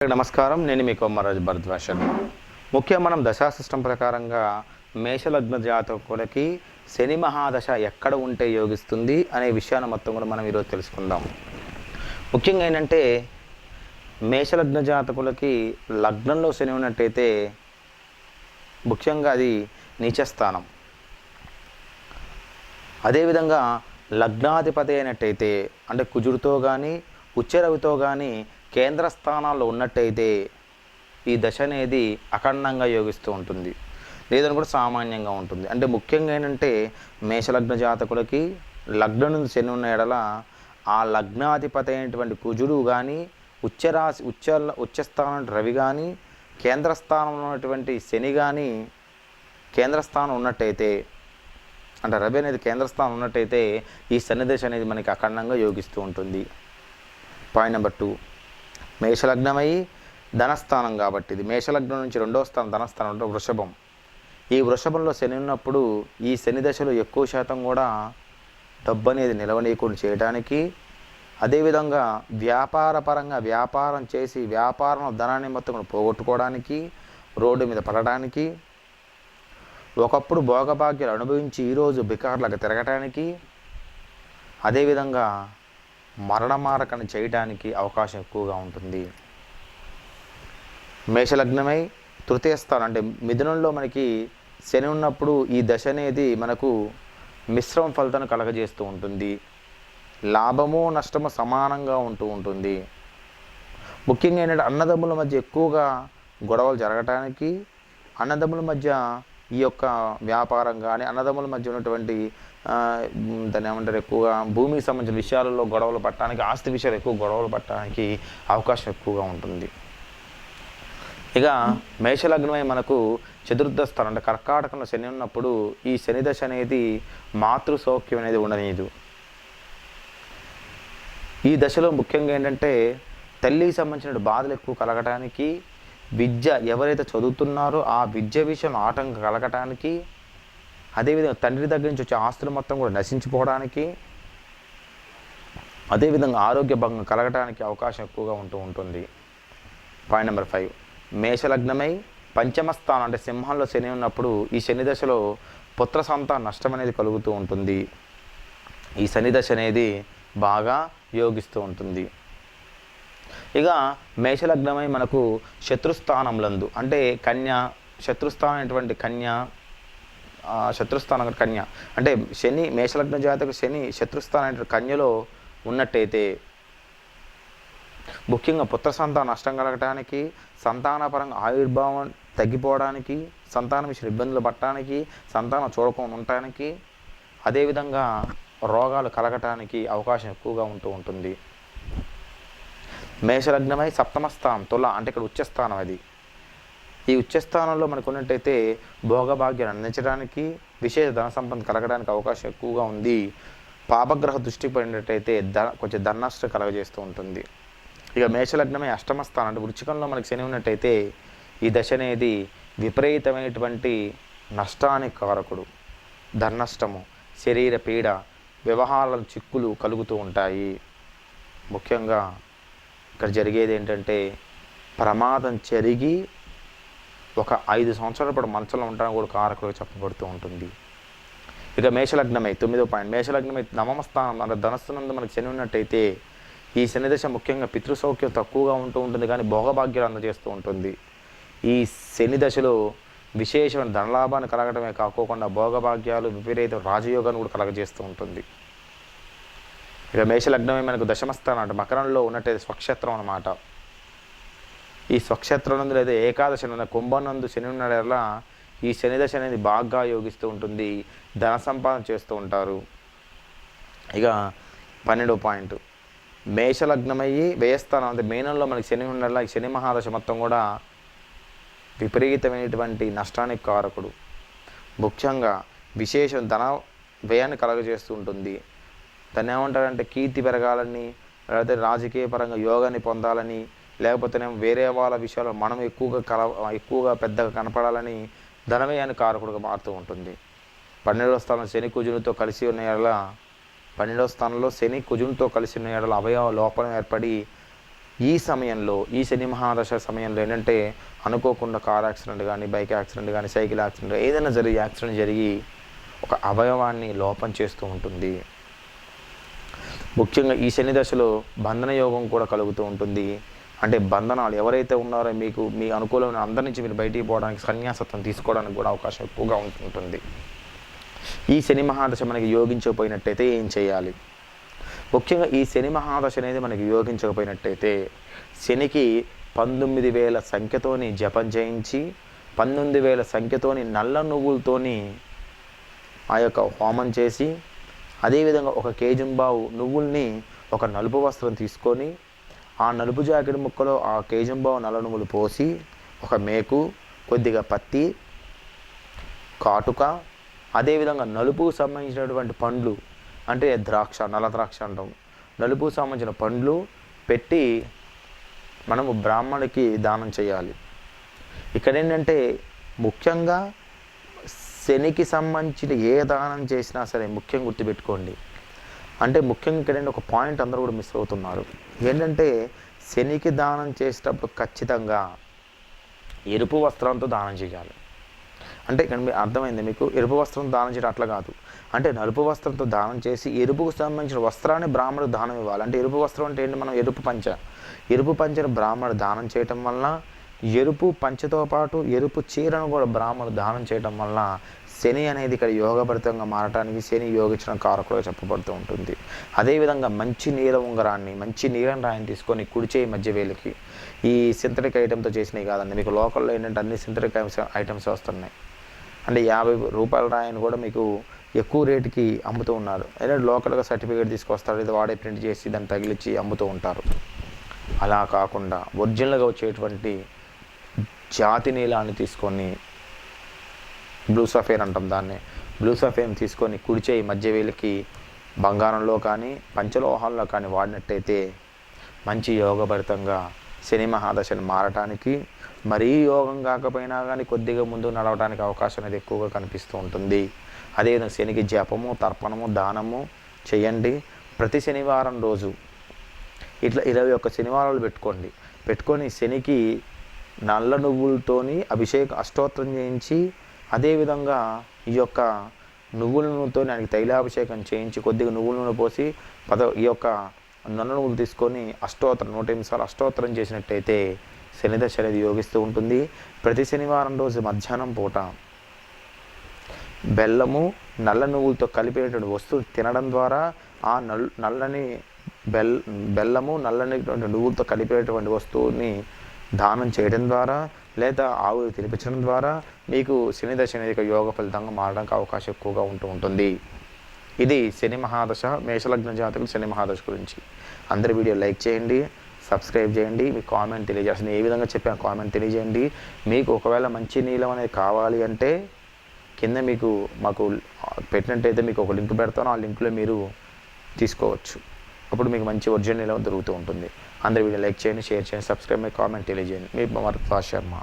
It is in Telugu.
నమస్కారం, నేను మీ కొమర్రాజు భరద్వాజ్ శర్మ. ముఖ్యంగా మనం దశా సిస్టమ్ ప్రకారంగా మేషలగ్న జాతకులకి శని మహాదశ ఎక్కడ ఉంటే యోగిస్తుంది అనే విషయాన్ని మొత్తం కూడా మనం ఈరోజు తెలుసుకుందాం. ముఖ్యంగా ఏంటంటే మేషలగ్న జాతకులకి లగ్నంలో శని ఉన్నట్టయితే ముఖ్యంగా అది నీచస్థానం. అదేవిధంగా లగ్నాధిపతి అయినట్టయితే అంటే కుజుడితో కానీ ఉచ్చరవితో కానీ కేంద్ర స్థానాల్లో ఉన్నట్టయితే ఈ దశ అనేది అఖండంగా యోగిస్తూ ఉంటుంది, లేదని కూడా సామాన్యంగా ఉంటుంది. అంటే ముఖ్యంగా ఏంటంటే మేషలగ్న జాతకులకి లగ్నం నుంచి శని ఉన్న ఎడల ఆ లగ్నాధిపతి అయినటువంటి కుజుడు కానీ ఉచ్చస్థానం రవి కానీ కేంద్ర స్థానంలో ఉన్నటువంటి శని కానీ కేంద్ర స్థానం ఉన్నట్టయితే అంటే రవి అనేది కేంద్ర స్థానం ఉన్నట్టయితే ఈ శని దశ అనేది మనకి అఖండంగా యోగిస్తూ ఉంటుంది. పాయింట్ నెంబర్ 2, మేషలగ్నమై ధనస్థానం కాబట్టి ఇది మేషలగ్నం నుంచి రెండవ స్థానం ధనస్థానం అంటే వృషభం. ఈ వృషభంలో శని ఉన్నప్పుడు ఈ శని దశలో ఎక్కువ శాతం కూడా డబ్బు అనేది నిలవనీయకుండా చేయడానికి, అదేవిధంగా వ్యాపారపరంగా వ్యాపారం చేసి వ్యాపారం ధనాన్ని మొత్తం పోగొట్టుకోవడానికి, రోడ్డు మీద పడడానికి, ఒకప్పుడు భోగభాగ్యాలు అనుభవించి ఈరోజు బికార్లకు తిరగటానికి, అదేవిధంగా మరణమారకను చేయడానికి అవకాశం ఎక్కువగా ఉంటుంది. మేషలగ్నమై తృతీయ స్థానం అంటే మిథునంలో మనకి శని ఉన్నప్పుడు ఈ దశ అనేది మనకు మిశ్రమ ఫలితాన్ని కలగజేస్తూ ఉంటుంది. లాభము నష్టము సమానంగా ఉంటూ ఉంటుంది. ముఖ్యంగా ఏంటంటే అన్నదమ్ముల మధ్య ఎక్కువగా గొడవలు జరగటానికి, అన్నదమ్ముల మధ్య ఈ యొక్క వ్యాపారం కానీ అన్నదమ్ముల మధ్య ఉన్నటువంటి దాన్ని ఏమంటారు ఎక్కువగా భూమికి సంబంధించిన విషయాలలో గొడవలు పట్టడానికి, ఆస్తి విషయాలు ఎక్కువ గొడవలు పట్టడానికి అవకాశం ఎక్కువగా ఉంటుంది. ఇక మేషలగ్నమై మనకు చతుర్థ స్థానం అంటే కర్కాటకంలో శని ఉన్నప్పుడు ఈ శని దశ అనేది మాతృ సౌఖ్యం అనేది ఉండనీయదు. ఈ దశలో ముఖ్యంగా ఏంటంటే తల్లికి సంబంధించిన బాధలు ఎక్కువ కలగటానికి, విద్య ఎవరైతే చదువుతున్నారో ఆ విద్య విషయంలో ఆటంకం కలగటానికి, అదేవిధంగా తండ్రి దగ్గర నుంచి వచ్చే ఆస్తులు మొత్తం కూడా నశించిపోవడానికి, అదేవిధంగా ఆరోగ్య భంగం కలగటానికి అవకాశం ఎక్కువగా ఉంటుంది. పాయింట్ నెంబర్ 5, మేషలగ్నమై పంచమ స్థానం అంటే సింహంలో శని ఉన్నప్పుడు ఈ శని దశలో పుత్ర సంతాన నష్టం అనేది కలుగుతూ ఉంటుంది. ఈ శని దశ అనేది బాగా యోగిస్తూ ఉంటుంది. ఇక మేషలగ్నమై మనకు శత్రుస్థానంలందు అంటే కన్య శత్రుస్థానం అనేటువంటి శత్రుస్థానం కన్య అంటే శని మేషలగ్న జాతకు శని శత్రుస్థానం అంటే కన్యలో ఉన్నట్టయితే ముఖ్యంగా పుత్ర సంతాన నష్టం కలగటానికి, సంతానపరంగా ఆవిర్భావం తగ్గిపోవడానికి, సంతానం విషయం ఇబ్బందులు పట్టడానికి, సంతానం చూడకుండా ఉండటానికి, అదేవిధంగా రోగాలు కలగటానికి అవకాశం ఎక్కువగా ఉంటుంది. మేషలగ్నమై సప్తమ స్థానం తుల అంటే ఇక్కడ ఉచ్చస్థానం. అది ఈ ఉచ్చస్థానంలో మనకు ఉన్నట్టయితే భోగభాగ్యాలు అందించడానికి, విశేష ధన సంపద కలగడానికి అవకాశం ఎక్కువగా ఉంది. పాపగ్రహ దృష్టికి పడినట్టయితే కొంచెం ధననష్టం కలగజేస్తూ ఉంటుంది. ఇక మేషలగ్నమై అష్టమ స్థానం అంటే వృచ్చికంలో మనకి శని ఉన్నట్టయితే ఈ దశ అనేది విపరీతమైనటువంటి నష్టానికి కారకుడు. ధననష్టము, శరీర పీడ, వ్యవహారాల చిక్కులు కలుగుతూ ఉంటాయి. ముఖ్యంగా ఇక్కడ జరిగేది ఏంటంటే ప్రమాదం జరిగి ఒక 5 సంవత్సరాల పాటు మంచంలో ఉండడానికి కూడా కారకులుగా చెప్పబడుతూ ఉంటుంది. ఇక మేషలగ్నమై 9వ పాయింట్, మేషలగ్నమై నవమ స్థానం అంటే ధనస్సునందు మనకి శని ఉన్నట్టయితే ఈ శని దశ ముఖ్యంగా పితృసౌఖ్యం తక్కువగా ఉంటుంది, కానీ భోగభాగ్యాలు అందజేస్తూ ఉంటుంది. ఈ శని దశలో విశేషమైన ధనలాభాన్ని కలగడమే కాకోకుండా భోగభాగ్యాలు విపరీత రాజయోగాన్ని కూడా కలగజేస్తూ ఉంటుంది. ఇక మేషలగ్నమే మనకు దశమస్థానం అంటే మకరంలో ఉన్నట్టయితే స్వక్షేత్రం అన్నమాట. ఈ స్వక్షేత్రం నందు లేదా ఏకాదశి కుంభం నందు శని ఉన్న ఈ శని దశ అనేది బాగా యోగిస్తూ ఉంటుంది, ధన సంపాదన చేస్తూ ఉంటారు. ఇక 12వ పాయింట్, మేషలగ్నమయ్యి వ్యయస్థానం అంటే మేనంలో మనకి శని ఉన్న ఈ శని మహాదశ మొత్తం కూడా విపరీతమైనటువంటి నష్టానికి కారకుడు. ముఖ్యంగా విశేషం ధన వ్యయాన్ని కలగజేస్తూ ఉంటుంది. దాన్ని ఏమంటారంటే కీర్తి పెరగాలని, లేకపోతే రాజకీయ పరంగా యోగాన్ని పొందాలని, లేకపోతేనేమో వేరే వాళ్ళ విషయాల్లో మనం ఎక్కువగా పెద్దగా కనపడాలని ధనవ్యయాన్ని కారకుడుగా మారుతూ ఉంటుంది. 12వ స్థానం శని కుజునితో కలిసి ఉన్న 12వ స్థానంలో శని కుజునితో కలిసి ఉన్న అవయవ లోపం ఏర్పడి ఈ సమయంలో ఈ శని మహాదశ సమయంలో ఏంటంటే అనుకోకుండా కార్ యాక్సిడెంట్ కానీ, బైక్ యాక్సిడెంట్ కానీ, సైకిల్ యాక్సిడెంట్ ఏదైనా యాక్సిడెంట్ జరిగి ఒక అవయవాన్ని లోపం చేస్తూ ఉంటుంది. ముఖ్యంగా ఈ శని దశలో బంధన యోగం కూడా కలుగుతూ ఉంటుంది. అంటే బంధనాలు ఎవరైతే ఉన్నారో మీకు మీ అనుకూలమైన అందరి నుంచి మీరు బయటికి పోవడానికి, సన్యాసత్వం తీసుకోవడానికి కూడా అవకాశం ఎక్కువగా ఉంటుంది. ఈ శని మహాదశ మనకి యోగించకపోయినట్టయితే ఏం చేయాలి? ముఖ్యంగా ఈ శని మహాదశ అనేది మనకి యోగించకపోయినట్టయితే శనికి 19,000 సంఖ్యతోని జపం చేయించి 19,000 సంఖ్యతోని నల్ల నువ్వులతోని ఆ యొక్క హోమం చేసి, అదేవిధంగా 1 కేజంబావు నువ్వుల్ని ఒక నలుపు వస్త్రం తీసుకొని ఆ నలుపు జాకెట్ ముక్కలో ఆ కేజంబావు నల్ల నువ్వులు పోసి, ఒక మేకు, కొద్దిగా పత్తి, కాటుక, అదేవిధంగా నలుపుకు సంబంధించినటువంటి పండ్లు అంటే ద్రాక్ష, నల్ల ద్రాక్ష అంటాం, నలుపుకు సంబంధించిన పండ్లు పెట్టి మనము బ్రాహ్మణుడికి దానం చేయాలి. ఇక్కడ ఏంటంటే ముఖ్యంగా శనికి సంబంధించిన ఏ దానం చేసినా సరే ముఖ్యంగా గుర్తుపెట్టుకోండి. అంటే ముఖ్యంగా ఇక్కడ ఒక పాయింట్ అందరూ కూడా మిస్ అవుతున్నారు. ఏంటంటే శనికి దానం చేసేటప్పుడు ఖచ్చితంగా ఎరుపు వస్త్రంతో దానం చేయాలి. అంటే ఇక్కడ మీకు అర్థమైంది మీకు, ఎరుపు వస్త్రం దానం చేయడం అట్లా కాదు. అంటే నలుపు వస్త్రంతో దానం చేసి ఎరుపుకు సంబంధించిన వస్త్రాన్ని బ్రాహ్మణుడు దానం ఇవ్వాలి. అంటే ఎరుపు వస్త్రం అంటే ఏంటి? మనం ఎరుపు పంచను బ్రాహ్మణుడు దానం చేయటం వల్ల, ఎరుపు పంచతో పాటు ఎరుపు చీరను కూడా బ్రాహ్మణుడు దానం చేయటం వల్ల శని అనేది ఇక్కడ యోగభరితంగా మారటానికి శని యోగించిన కారకులుగా చెప్పబడుతూ ఉంటుంది. అదేవిధంగా మంచి నీల ఉంగరాన్ని, మంచి నీలం రాయిని తీసుకొని కుడిచేయి మధ్య వేలికి, ఈ సింథటిక్ ఐటెంతో చేసినవి కాదండి. మీకు లోకల్లో ఏంటంటే అన్ని సింథటిక్ ఐటమ్స్ వస్తున్నాయి. అంటే 50 రూపాయల రాయిని కూడా మీకు ఎక్కువ రేటుకి అమ్ముతూ ఉన్నారు. అయితే లోకల్గా సర్టిఫికేట్ తీసుకొస్తారు, ఇది వాడే ప్రింట్ చేసి దాన్ని తగిలిచ్చి అమ్ముతూ ఉంటారు. అలా కాకుండా ఒరిజినల్గా వచ్చేటువంటి జాతి నీలాన్ని తీసుకొని, బ్లూ సఫేర్ అంటాం దాన్ని, బ్లూ సఫేర్ని తీసుకొని కుడిచేయి మధ్య వేలికి బంగారంలో కానీ పంచలోహాల్లో కానీ వాడినట్టయితే మంచి యోగభరితంగా శని మహాదశని మారటానికి, మరీ యోగం కాకపోయినా కానీ కొద్దిగా ముందు నడవడానికి అవకాశం అనేది ఎక్కువగా కనిపిస్తూ ఉంటుంది. అదేవిధంగా శనికి జపము, తర్పణము, దానము చేయండి. ప్రతి శనివారం రోజు ఇట్లా 21 శనివారాలు పెట్టుకొని శనికి నల్ల నువ్వులతోని అష్టోత్తరం చేయించి, అదేవిధంగా ఈ యొక్క నువ్వుల నూనెతో ఆయనకి తైలాభిషేకం చేయించి కొద్దిగా నువ్వుల నూనె పోసి ఈ యొక్క నల్ల నువ్వులు తీసుకొని 108 సార్లు అష్టోత్తరం చేసినట్టయితే శని దశ అనేది యోగిస్తూ ఉంటుంది. ప్రతి శనివారం రోజు మధ్యాహ్నం పూట బెల్లము, నల్ల నువ్వులతో కలిపేటువంటి వస్తువు తినడం ద్వారా ఆ నల్లని బెల్లము, నల్లని నువ్వులతో కలిపేటువంటి వస్తువుని దానం చేయడం ద్వారా లేదా ఆవులు తినిపించడం ద్వారా మీకు శని దశ అనేది యోగ ఫలితంగా మారడానికి అవకాశం ఎక్కువగా ఉంటుంది. ఇది శని మహాదశ, మేషలగ్న జాతకులు శని మహాదశ గురించి. అందరి వీడియో లైక్ చేయండి, సబ్స్క్రైబ్ చేయండి, మీ కామెంట్ తెలియజేస్తుంది. ఏ విధంగా చెప్పాను కామెంట్ తెలియజేయండి. మీకు ఒకవేళ మంచి నీలం అనేది కావాలి అంటే కింద మాకు పెట్టినట్టయితే మీకు ఒక లింక్ పెడతాను, ఆ లింక్లో మీరు తీసుకోవచ్చు. అప్పుడు మీకు మంచి ఒరిజినల్ నీలం దొరుకుతూ ఉంటుంది. అందరి వీడియో లైక్ చేయండి, షేర్ చేయండి, సబ్స్క్రైబ్, మీ కామెంట్ తెలియజేయండి. మీ భరద్వాజ్ శర్మ.